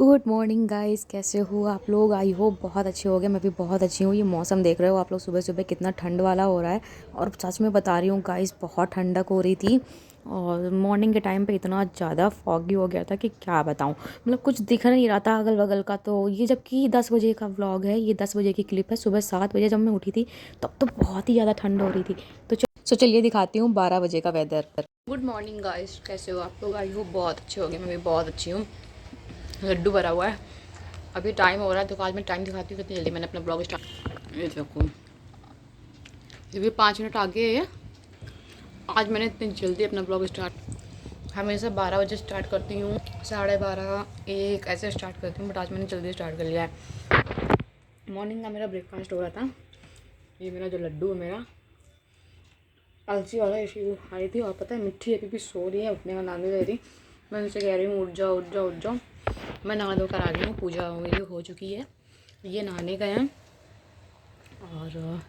Good morning guys, कैसे हो आप लोग। आई होप बहुत अच्छे हो गए। मैं भी बहुत अच्छी हूँ। ये मौसम देख रहे हो आप लोग, सुबह सुबह कितना ठंड वाला हो रहा है। और सच में बता रही हूँ गाइस, बहुत ठंडक हो रही थी। और मॉर्निंग के टाइम पे इतना ज़्यादा फॉगी हो गया था कि क्या बताऊँ। मतलब कुछ दिख नहीं रहा था अगल बगल का। तो ये जबकि 10 बजे का व्लॉग है, ये 10 बजे की क्लिप है। सुबह 7 बजे जब मैं उठी थी तब तो बहुत ही ज़्यादा ठंड हो रही थी। तो चलिए दिखाती हूँ 12 बजे का वेदर। गुड मॉर्निंग गाइस, कैसे हो आप लोग। आई होप बहुत अच्छे हो गए। मैं भी बहुत अच्छी हूँ। लड्डू भरा हुआ है। अभी टाइम हो रहा है तो आज मैं टाइम दिखाती हूँ कितनी जल्दी मैंने अपना ब्लॉग स्टार्ट। ये देखो, ये भी 5 मिनट आगे है। आज मैंने इतनी जल्दी अपना ब्लॉग स्टार्ट, हमेशा 12 बजे स्टार्ट करती हूँ, 12:30 1 ऐसे स्टार्ट करती हूँ, बट आज मैंने जल्दी स्टार्ट कर लिया है। मॉर्निंग का मेरा ब्रेकफास्ट हो रहा था। ये मेरा जो लड्डू है, मेरा अलसी वाला, इसी को खा रही थी। और पता है, मिट्टी अभी भी सो रही है, उठने का नाम नहीं ले रही। मैं उनसे कह रही हूँ उठ जाओ उठ जाओ उठ जाओ। मैं नहा धोकर आ गई हूँ, पूजा मेरी हो चुकी है। ये नहाने गए हैं और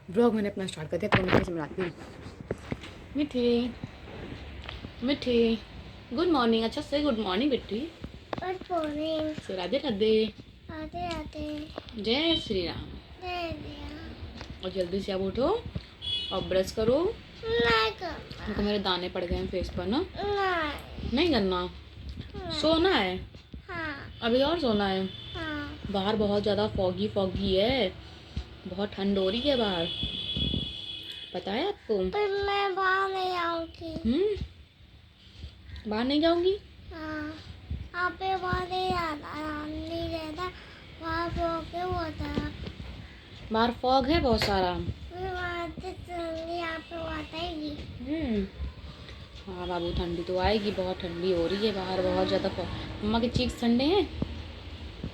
ब्लॉग मैंने अपना स्टार्ट कर दिया। तो मैं मिलाती हूँ। मिठी मिठी, गुड मॉर्निंग। अच्छा से good morning Mithi. Good morning. So Radhe Radhe. आते आते। जय श्री राम। दे दिया। और जल्दी से आप उठो और ब्रश करो। नहीं करना। देखो मेरे दाने पड़ गए हैं फेस पर ना। नहीं करना, नहीं। सोना है। हाँ अभी और सोना है। हाँ। बाहर बहुत ज़्यादा फॉगी फॉगी है, बहुत ठंड हो रही है बाहर, पता है आपको। पर मैं बाहर नहीं आऊँगी। बाहर नहीं जाऊंगी। हाँ, आप पे बाहर नहीं आना नहीं रहता। वहाँ पे होके होता है। बाहर फॉग है बहुत सारा। फिर वहाँ से चलनी आप पे बताएगी। हाँ बाबू, ठंडी तो आएगी, बहुत ठंडी हो रही है बाहर, बहुत ज़्यादा फॉग। मम्मा के चीक्स ठंडे हैं।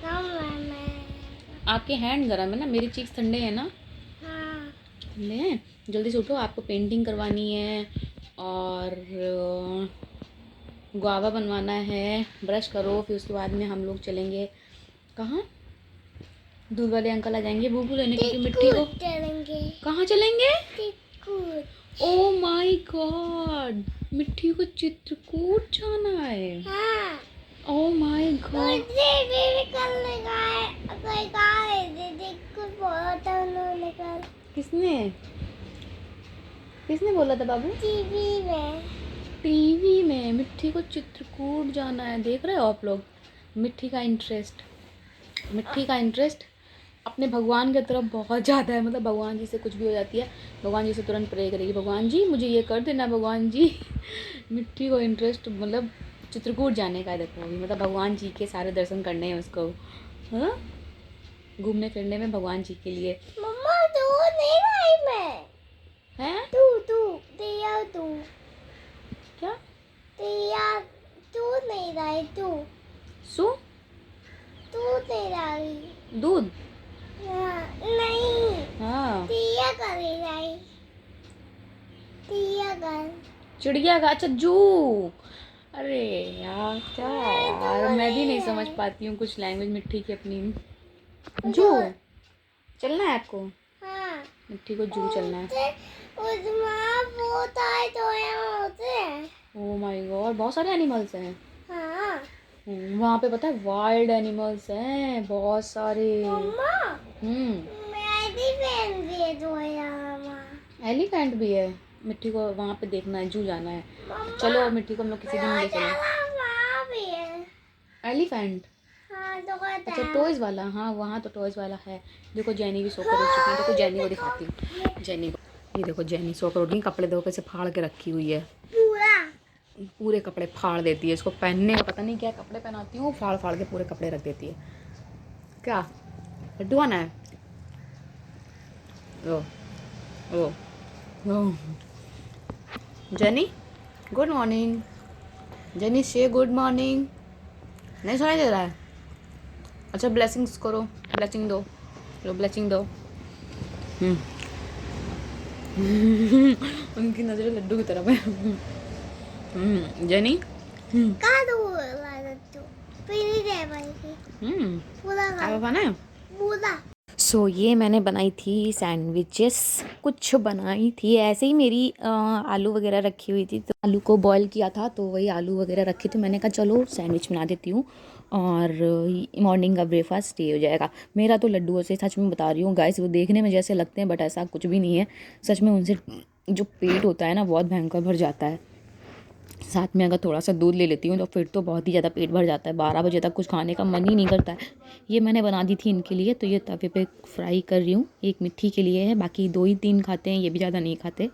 कम है मैं। आपके हैंड गर्म है ना, मेरी चीक्स ठंडे हैं ना। हाँ। ठंडे हैं। जल्दी से उठो, आपको पेंटिंग करवानी है और गुआवा बनवाना है। ब्रश करो, फिर उसके बाद में हम लोग चलेंगे कहाँ। दूध वाले अंकल आ जाएंगे बूबू लेने, क्योंकि मिट्टी को। चलेंगे। कहाँ चलेंगे। चित्रकूट। ओ माय गॉड, मिट्टी को चित्रकूट जाना है। हाँ। Oh my God. किसने किसने बोला था बाबू। टीवी में। टीवी में मिट्टी को चित्रकूट जाना है। देख रहे हो आप लोग, मिट्टी का इंटरेस्ट, मिट्टी का इंटरेस्ट अपने भगवान की तरफ बहुत ज़्यादा है। मतलब भगवान जी से कुछ भी हो जाती है, भगवान जी से तुरंत प्रे करेगी, भगवान जी मुझे ये कर देना भगवान जी। मिट्टी को इंटरेस्ट मतलब चित्रकूट जाने का है। देखो अभी मतलब भगवान जी के सारे दर्शन करने हैं उसको। हाँ, घूमने फिरने में भगवान जी के लिए। मम्मा तू नहीं लाई मैं। हैं तू तू दिया तू क्या। दिया तू नहीं लाई तू सो तू नहीं लाई। दूध। नहीं। हाँ, दिया करी लाई। दिया कर। चिड़िया का, अच्छा जू। अरे यार क्या यार, मैं भी नहीं समझ पाती हूँ कुछ लैंग्वेज मिट्टी की अपनी। जू चलना है आपको। हाँ। मिट्टी को जू चलना है। उसमें बहुत आए तो यहाँ होते हैं। ओ माय गॉड, बहुत सारे एनिमल्स हैं। हाँ। वहाँ पे पता है वाइल्ड एनिमल्स हैं बहुत सारे। मम्मा हम्म मेरी बहन भी है तो यहाँ। एलिफेंट भी है। मिट्टी को वहाँ पे देखना है, जू जाना है। मम्मा चलो मिट्टी को हम लोग किसी दिन ले चलें। वहाँ भी है। एलिफेंट, हाँ तो कहता अच्छा है। टॉयज वाला। हाँ वहाँ तो टॉयज वाला है। देखो जैनी भी सोकर उठ चुकी है। देखो जैनी को दिखाती हूँ, जैनी को। ये देखो जैनी सोकर उठ गई, कपड़े धोकर से फाड़ के रखी हुई है। पूरा। पूरे कपड़े फाड़ देती है, इसको पहनने का पता नहीं क्या कपड़े पहनाती हूँ, फाड़ फाड़ के पूरे कपड़े रख देती है। क्या लड्डू आना है। ओ ओ ओ जेनी, गुड मॉर्निंग। जेनी से गुड मॉर्निंग। नहीं सुनाई दे रहा है। अच्छा ब्लेसिंग्स करो, ब्लेसिंग दो, लो ब्लेसिंग दो। उनकी नजरें लड्डू की तरफ है। जेनी। कहाँ तो बोला तू पीली दे भाई की पूरा खा क्या खाना है। पूरा। सो ये मैंने बनाई थी सैंडविचेस, कुछ बनाई थी ऐसे ही। मेरी आलू वगैरह रखी हुई थी, तो आलू को बॉईल किया था, तो वही आलू वगैरह रखी थी। मैंने कहा चलो सैंडविच बना देती हूँ। और मॉर्निंग का ब्रेकफास्ट ये हो जाएगा। मेरा तो लड्डुओं से, सच में बता रही हूँ गाइस, वो देखने में जैसे लगते हैं बट ऐसा कुछ भी नहीं है। सच में उनसे जो पेट होता है ना बहुत भयंकर भर जाता है। साथ में अगर थोड़ा सा दूध ले लेती हूँ तो फिर तो बहुत ही ज़्यादा पेट भर जाता है। 12 बजे तक कुछ खाने का मन ही नहीं करता है। ये मैंने बना दी थी इनके लिए, तो ये तवे पे फ्राई कर रही हूँ। एक मिट्टी के लिए है, बाकी 2 ही 3 खाते हैं, ये भी ज़्यादा नहीं खाते।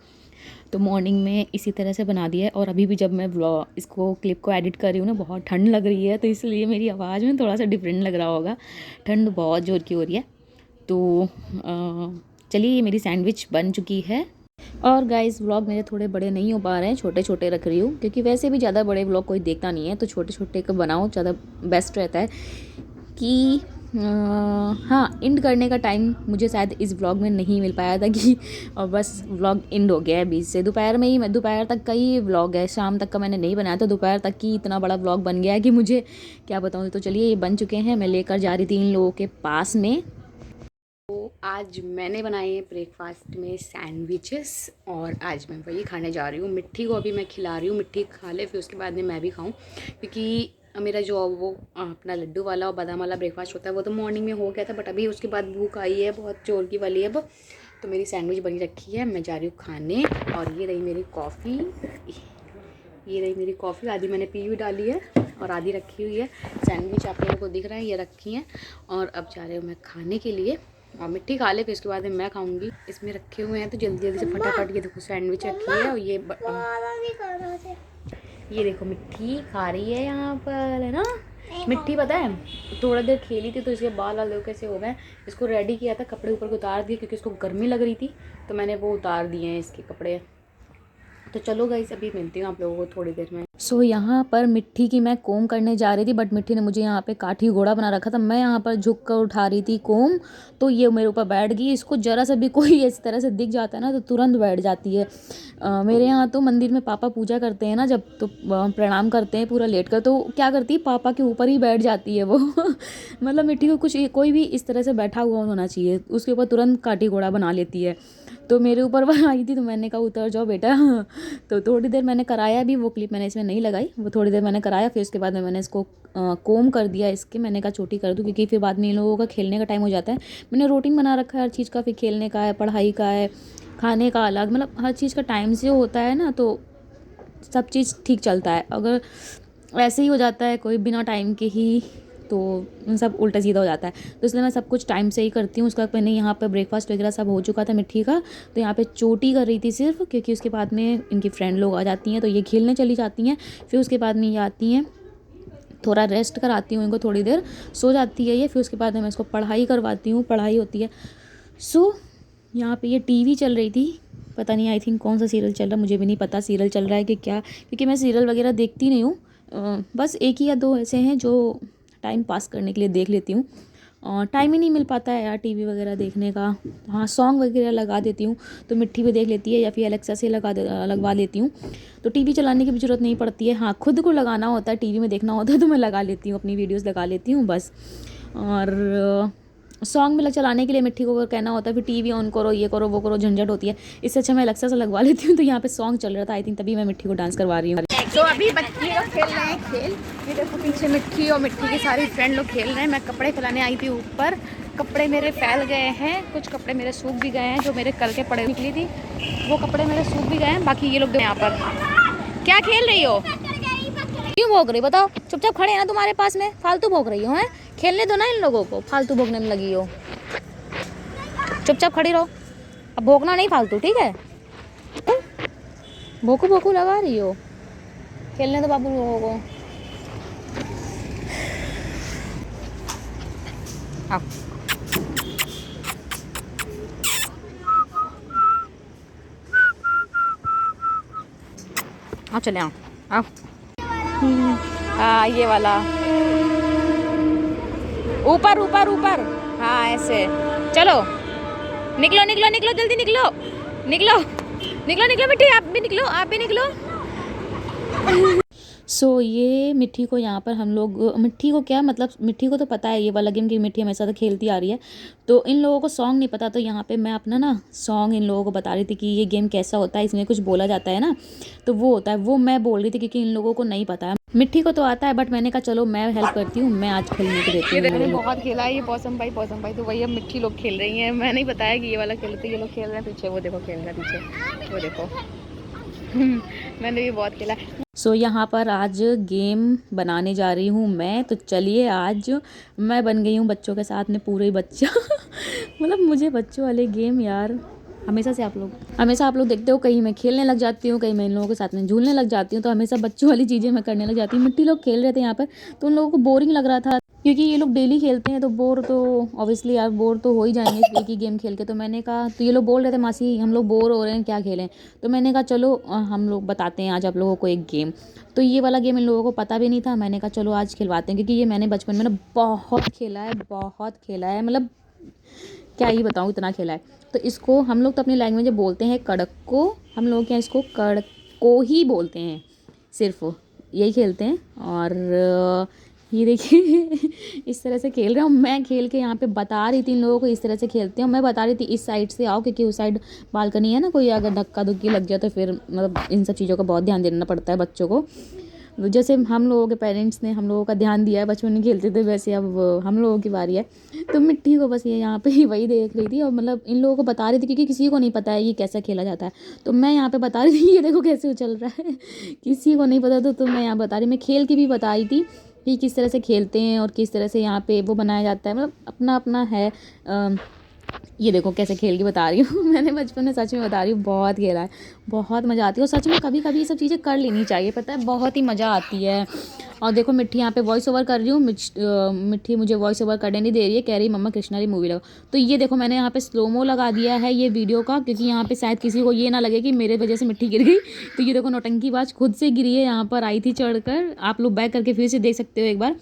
तो मॉर्निंग में इसी तरह से बना दिया है। और अभी भी जब मैं इसको क्लिप को एडिट कर रही हूँ ना, बहुत ठंड लग रही है, तो इसलिए मेरी आवाज़ में थोड़ा सा डिफरेंट लग रहा होगा। ठंड बहुत ज़ोर की हो रही है। तो चलिए, ये मेरी सैंडविच बन चुकी है। और गाइस, व्लॉग मेरे थोड़े बड़े नहीं हो पा रहे हैं, छोटे छोटे रख रही हूँ, क्योंकि वैसे भी ज़्यादा बड़े व्लॉग कोई देखता नहीं है, तो छोटे छोटे को बनाओ, ज़्यादा बेस्ट रहता है। कि हाँ, एंड करने का टाइम मुझे शायद इस व्लॉग में नहीं मिल पाया था कि और बस व्लॉग एंड हो गया है बीच से। दोपहर में ही, दोपहर तक का ही व्लॉग है, शाम तक का मैंने नहीं बनाया, तो दोपहर तक की इतना बड़ा व्लॉग बन गया है कि मुझे क्या बताऊँ। तो चलिए, ये बन चुके हैं, मैं लेकर जा रही थी इन लोगों के पास में। तो आज मैंने बनाए हैं ब्रेकफास्ट में सैंडविचेस, और आज मैं वही खाने जा रही हूँ। मिट्टी को अभी मैं खिला रही हूँ, मिट्टी खा ले फिर उसके बाद में मैं भी खाऊँ, क्योंकि मेरा जो वो अपना लड्डू वाला और बादाम वाला ब्रेकफास्ट होता है वो तो मॉर्निंग में हो गया था, बट अभी उसके बाद भूख आई है बहुत जोर की वाली। अब तो मेरी सैंडविच बनी रखी है, मैं जा रही हूँ खाने। और ये रही मेरी कॉफ़ी, ये रही मेरी कॉफ़ी, आधी मैंने पी भी डाली है और आधी रखी हुई है। सैंडविच आप लोगों को दिख रहा है, ये रखी हैं। और अब जा रहे हो मैं खाने के लिए, और मिट्टी खा ले फिर उसके बाद में मैं खाऊंगी। इसमें रखे हुए हैं तो जल्दी जल्दी से फटाफट, ये देखो सैंडविच रखी है। और ये देखो मिट्टी खा रही है यहाँ पर, है ना। मिट्टी पता है थोड़ा देर खेली थी तो इसके बाल वाल कैसे हो गए। इसको रेडी किया था, कपड़े ऊपर को उतार दिए क्योंकि इसको गर्मी लग रही थी, तो मैंने वो उतार दिए हैं इसके कपड़े। तो चलो गाइस, अभी मिलती हूँ आप लोगों को थोड़ी देर में। सो यहाँ पर मिट्टी की मैं कोम करने जा रही थी, बट मिट्टी ने मुझे यहाँ पे काठी घोड़ा बना रखा था। मैं यहाँ पर झुक कर उठा रही थी कोम, तो ये मेरे ऊपर बैठ गई। इसको जरा सा भी कोई इस तरह से दिख जाता है ना तो तुरंत बैठ जाती है। मेरे यहाँ तो मंदिर में पापा पूजा करते हैं ना जब, तो प्रणाम करते हैं पूरा लेट कर, तो क्या करती है पापा के ऊपर ही बैठ जाती है वो मतलब मिट्टी को कुछ कोई भी इस तरह से बैठा हुआ होना चाहिए, उसके ऊपर तुरंत काठी घोड़ा बना लेती है। तो मेरे ऊपर वह आई थी, तो मैंने कहा उतर जाओ बेटा तो थोड़ी देर मैंने कराया भी, वो क्लिप मैंने इसमें नहीं लगाई, वो थोड़ी देर मैंने कराया, फिर उसके बाद में मैंने इसको कोम कर दिया इसके। मैंने कहा छोटी कर दूँ क्योंकि फिर बाद में इन लोगों का खेलने का टाइम हो जाता है। मैंने रूटीन बना रखा है हर चीज़ का, फिर खेलने का है, पढ़ाई का है, खाने का अलग, मतलब हर चीज़ का टाइम से होता है ना, तो सब चीज़ ठीक चलता है। अगर ऐसे ही हो जाता है कोई बिना टाइम के ही, तो सब उल्टा सीधा हो जाता है। तो इसलिए मैं सब कुछ टाइम से ही करती हूँ। उसका मैंने यहाँ पर ब्रेकफास्ट वगैरह सब हो चुका था मिट्टी का, तो यहाँ पे चोटी कर रही थी सिर्फ, क्योंकि उसके बाद में इनकी फ्रेंड लोग आ जाती हैं तो ये खेलने चली जाती हैं। फिर उसके बाद में ये आती हैं, थोड़ा रेस्ट कराती हूँ इनको, थोड़ी देर सो जाती है ये। फिर उसके बाद में मैं इसको पढ़ाई करवाती हूँ, पढ़ाई होती है। सो यहाँ पे ये टीवी चल रही थी, पता नहीं आई थिंक कौन सा सीरियल चल रहा है, मुझे भी नहीं पता सीरियल चल रहा है कि क्या, क्योंकि मैं सीरियल वगैरह देखती नहीं हूँ। बस एक ही या दो ऐसे हैं जो टाइम पास करने के लिए देख लेती हूँ, और टाइम ही नहीं मिल पाता है यार टीवी वगैरह देखने का। हाँ, सॉन्ग वगैरह लगा देती हूँ तो मिट्टी भी देख लेती है, या फिर अलेक्सा से लगवा लेती हूँ, तो टीवी चलाने की भी ज़रूरत नहीं पड़ती है। हाँ, खुद को लगाना होता है, टीवी में देखना होता है तो मैं लगा लेती हूँ, अपनी वीडियोज़ लगा लेती हूँ बस। और सॉन्ग में चलाने के लिए मिट्टी को कहना होता है, फिर टीवी ऑन करो, ये करो, वो करो, झंझट होती है। इससे अच्छा मैं अलेक्सा से लगवा लेती हूँ। तो यहाँ पे सॉन्ग चल रहा था आई थिंक, तभी मैं मिट्टी को डांस करवा रही हूँ। तो अभी बच्चे लोग खेल रहे हैं खेल, ये देखो पीछे मिट्टी और मिट्टी के सारे फ्रेंड लोग खेल रहे हैं। मैं कपड़े फैलाने आई थी ऊपर, कपड़े मेरे फैल गए हैं, कुछ कपड़े मेरे सूख भी गए हैं, जो मेरे कल के पड़े निकली थी वो कपड़े मेरे सूख भी गए हैं। बाकी ये लोग यहाँ पर क्या खेल रही हो, क्यों भोग रही बताओ, चुपचाप खड़े हैं ना तुम्हारे पास में, फालतू भोग रही हो, हैं खेलने दो ना इन लोगों को, फालतू भोगने में लगी हो, चुपचाप खड़ी रहो, अब भोगना नहीं फालतू, ठीक है। भोकू भोकू लगा रही हो, खेलने दो बाबू लोगों को। आओ आओ, चले आओ आओ। हाँ, ये वाला ऊपर ऊपर ऊपर, हाँ ऐसे, चलो निकलो निकलो निकलो, जल्दी निकलो निकलो निकलो निकलो, मिट्टी आप भी निकलो, आप भी निकलो। सो ये मिट्टी को यहाँ पर हम लोग, मिट्टी को क्या मतलब, मिट्टी को तो पता है ये वाला गेम की मिट्टी हमेशा तो खेलती आ रही है, तो इन लोगों को सॉन्ग नहीं पता, तो यहाँ पे मैं अपना ना सॉन्ग इन लोगों को बता रही थी कि ये गेम कैसा होता है, इसमें कुछ बोला जाता है ना, तो वो होता है, वो मैं बोल रही थी क्योंकि इन लोगों को नहीं पता है। मिट्टी को तो आता है बट मैंने कहा चलो मैं हेल्प करती हूँ, मैं आज खेलने को देती हूँ। मैंने बहुत खेला है ये पौसम भाई तो वही अब मिट्टी लोग खेल रही हैं। मैंने ही बताया कि ये वाला खेलते, ये लोग खेल रहे हैं पीछे, वो देखो खेल रहे हैं पीछे, वो देखो। मैंने भी बहुत खेला। सो यहाँ पर आज गेम बनाने जा रही हूँ मैं, तो चलिए आज मैं बन गई हूँ बच्चों के साथ में पूरे बच्चा। मतलब मुझे बच्चों वाले गेम यार हमेशा आप लोग देखते हो, कहीं मैं खेलने लग जाती हूँ, कहीं मैं इन लोगों के साथ में झूलने लग जाती हूँ, तो हमेशा बच्चों वाली चीज़ें मैं करने लग जाती हूँ। मिट्टी लोग खेल रहे थे यहाँ पर तो उन लोगों को बोरिंग लग रहा था, क्योंकि ये लोग डेली खेलते हैं तो बोर तो ऑब्वियसली यार बोर तो हो ही जाएंगे एक ही गेम खेल के। तो मैंने कहा, तो ये लोग बोल रहे थे मासी हम लोग बोर हो रहे हैं क्या खेलें, तो मैंने कहा चलो हम लोग बताते हैं आज आप लोगों को एक गेम। तो ये वाला गेम इन लोगों को पता भी नहीं था, मैंने कहा चलो आज खिलवाते हैं, क्योंकि ये मैंने बचपन में ना बहुत खेला है, मतलब क्या ही बताऊँ इतना खेला है। तो इसको हम लोग तो अपनी लैंग्वेज में बोलते हैं कड़क को, हम लोग क्या इसको कड़को ही बोलते हैं, सिर्फ यही खेलते हैं। और ये देखिए इस तरह से खेल रहे हैं। मैं खेल के यहाँ पे बता रही थी इन लोगों को इस तरह से खेलते हैं, मैं बता रही थी इस साइड से आओ, क्योंकि उस साइड बालकनी है ना, कोई अगर धक्का धुक्की लग जाए तो फिर मतलब इन सब चीज़ों का बहुत ध्यान देना पड़ता है बच्चों को। जैसे हम लोगों के पेरेंट्स ने हम लोगों का ध्यान दिया है, बचपन में खेलते थे, वैसे अब हम लोगों की बारी है। तो मिट्टी को बस ये यहाँ पे ही वही देख रही थी और मतलब इन लोगों को बता रही थी, क्योंकि किसी को नहीं पता है ये कैसा खेला जाता है। तो मैं यहाँ पे बता रही थी ये देखो कैसे उछल रहा है। किसी को नहीं पता तो मैं यहाँ बता रही, मैं खेल के भी बता रही थी कि किस तरह से खेलते हैं और किस तरह से यहाँ पे वो बनाया जाता है, मतलब अपना अपना है। ये देखो कैसे खेल के बता रही हूँ। मैंने बचपन में सच में बता रही हूँ बहुत खेला है, बहुत मज़ा आती है। और सच में कभी कभी ये सब चीज़ें कर लेनी चाहिए, पता है बहुत ही मज़ा आती है। और देखो मिट्टी यहाँ पे वॉइस ओवर कर रही हूँ, मिट्टी मुझे वॉइस ओवर करने नहीं दे रही है, कह रही मम्मा कृष्णा मूवी लगा। तो ये देखो मैंने यहाँ पे स्लोमो लगा दिया है ये वीडियो का, क्योंकि यहाँ पे शायद किसी को ये ना लगे कि मेरे वजह से मिट्टी गिर गई। तो ये देखो नौटंकीबाज खुद से गिरी है, यहाँ पर आई थी चढ़कर, आप लोग बैक करके फिर से देख सकते हो एक बार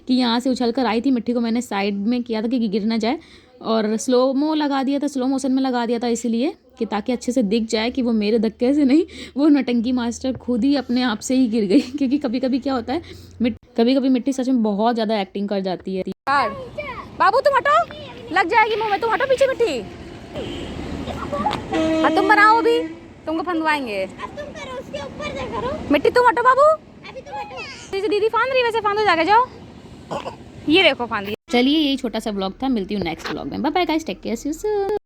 कि यहाँ से उछल कर आई थी। मिट्टी को मैंने साइड में किया था कि गिर ना जाए, और स्लोमो लगा दिया था, स्लो मोशन में लगा दिया था इसलिए कि ताकि अच्छे से दिख जाए कि वो मेरे धक्के से नहीं, वो नौटंकी मास्टर खुद ही अपने आप से ही गिर गई। क्योंकि कभी कभी क्या होता है कभी कभी मिट्टी सच में बहुत ज़्यादा एक्टिंग कर जाती है। बाबू तुम हटो, लग जाएगी मुंह में, तुम हटो पीछे मिट्टी। हाँ तुम बनाओ, अभी तुमको फंदवाएंगे। मिट्टी तुम हटो बाबू, दीदी फांद रही, वैसे फांदो जाके जाओ। ये देखो फांदी। चलिए यही छोटा सा ब्लॉग था, मिलती हूँ नेक्स्ट ब्लॉग में, bye bye guys, take care, see you soon.